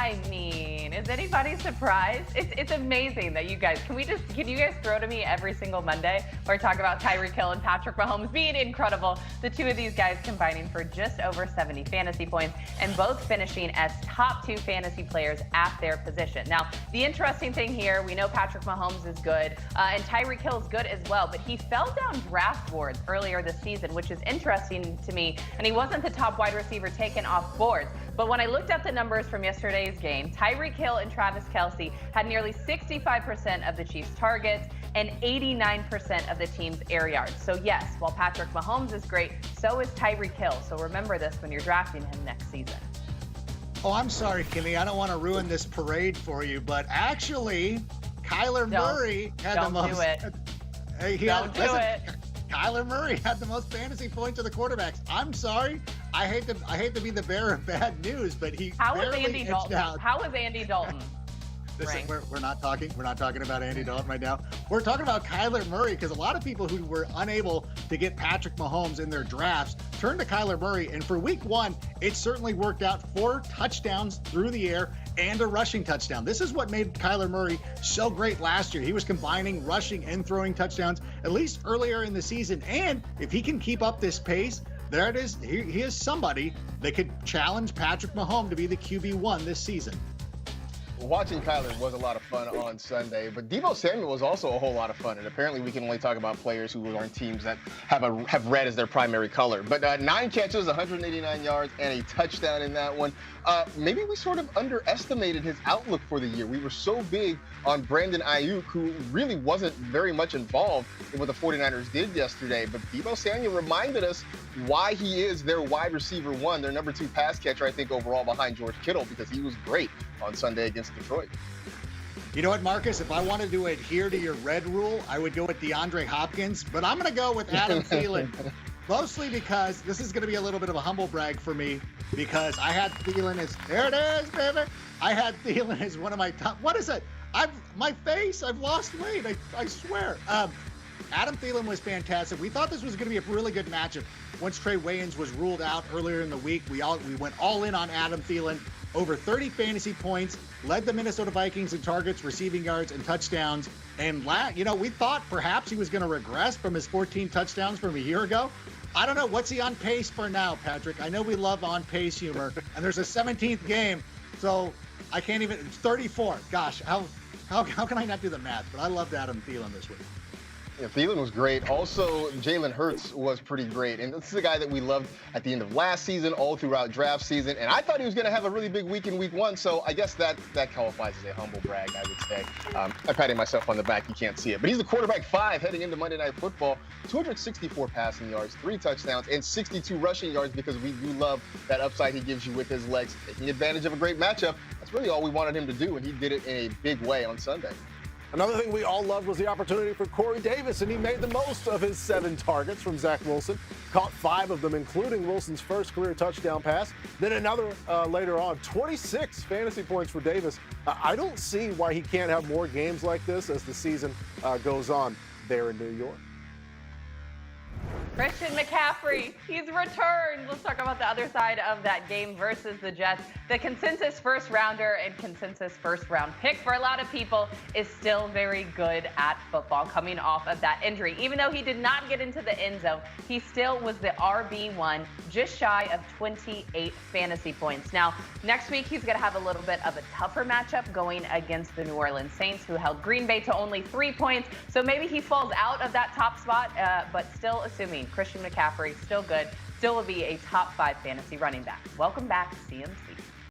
I mean, is anybody surprised? It's amazing that you guys, can you guys throw to me every single Monday where I talk about Tyreek Hill and Patrick Mahomes being incredible? The two of these guys combining for just over 70 fantasy points and both finishing as top 2 fantasy players at their position. Now, the interesting thing here, we know Patrick Mahomes is good and Tyreek Hill is good as well, but he fell down draft boards earlier this season, which is interesting to me, and he wasn't the top wide receiver taken off boards. But when I looked up the numbers from yesterday's game, Tyreek Hill and Travis Kelce had nearly 65% of the Chiefs' targets and 89% of the team's air yards. So yes, while Patrick Mahomes is great, so is Tyreek Hill. So remember this when you're drafting him next season. Oh, I'm sorry, Kimmy. I don't want to ruin this parade for you, but actually, Kyler Murray had the most. Don't do it. Kyler Murray had the most fantasy points of the quarterbacks. I'm sorry. I hate to be the bearer of bad news, but he barely edged out. How was Andy Dalton? Listen, we're not talking about Andy Dalton right now. We're talking about Kyler Murray, because a lot of people who were unable to get Patrick Mahomes in their drafts turned to Kyler Murray, and for week 1, it certainly worked out. 4 touchdowns through the air and a rushing touchdown. This is what made Kyler Murray so great last year. He was combining rushing and throwing touchdowns, at least earlier in the season, and if he can keep up this pace, there it is. He is somebody that could challenge Patrick Mahomes to be the QB1 this season. Watching Kyler was a lot of fun on Sunday, but Deebo Samuel was also a whole lot of fun. And apparently, we can only talk about players who are on teams that have red as their primary color. But 9 catches, 189 yards, and a touchdown in that one. Maybe we sort of underestimated his outlook for the year. We were so big on Brandon Ayuk, who really wasn't very much involved in what the 49ers did yesterday. But Deebo Samuel reminded us why he is their wide receiver 1, their number 2 pass catcher, I think, overall behind George Kittle, because he was great on Sunday against Detroit. You know what, Marcus? If I wanted to adhere to your red rule, I would go with DeAndre Hopkins, but I'm going to go with Adam Thielen, mostly because this is going to be a little bit of a humble brag for me, because I had Thielen as, there it is, baby. I had Thielen as one of my top, what is it? I've lost weight, I swear. Adam Thielen was fantastic. We thought this was going to be a really good matchup. Once Trey Waynes was ruled out earlier in the week, we went all in on Adam Thielen. Over 30 fantasy points, led the Minnesota Vikings in targets, receiving yards, and touchdowns. And, we thought perhaps he was going to regress from his 14 touchdowns from a year ago. I don't know. What's he on pace for now, Patrick? I know we love on-pace humor, and there's a 17th game, so I can't even – 34. Gosh, how can I not do the math? But I loved Adam Thielen this week. Yeah, Thielen was great. Also, Jalen Hurts was pretty great. And this is a guy that we loved at the end of last season, all throughout draft season. And I thought he was going to have a really big week in week 1. So I guess that qualifies as a humble brag, I would say. I'm patting myself on the back. You can't see it. But he's the quarterback 5 heading into Monday Night Football. 264 passing yards, 3 touchdowns, and 62 rushing yards, because we do love that upside he gives you with his legs. Taking advantage of a great matchup. That's really all we wanted him to do, and he did it in a big way on Sunday. Another thing we all loved was the opportunity for Corey Davis, and he made the most of his 7 targets from Zach Wilson. Caught 5 of them, including Wilson's first career touchdown pass. Then another later on. 26 fantasy points for Davis. I don't see why he can't have more games like this as the season goes on there in New York. Christian McCaffrey, he's returned. Let's talk about the other side of that game versus the Jets. The consensus first rounder and consensus first round pick for a lot of people is still very good at football coming off of that injury. Even though he did not get into the end zone, he still was the RB1, just shy of 28 fantasy points. Now, next week, he's going to have a little bit of a tougher matchup going against the New Orleans Saints, who held Green Bay to only 3 points. So maybe he falls out of that top spot, but still assuming Christian McCaffrey, still good, still will be a top 5 fantasy running back. Welcome back, CMC.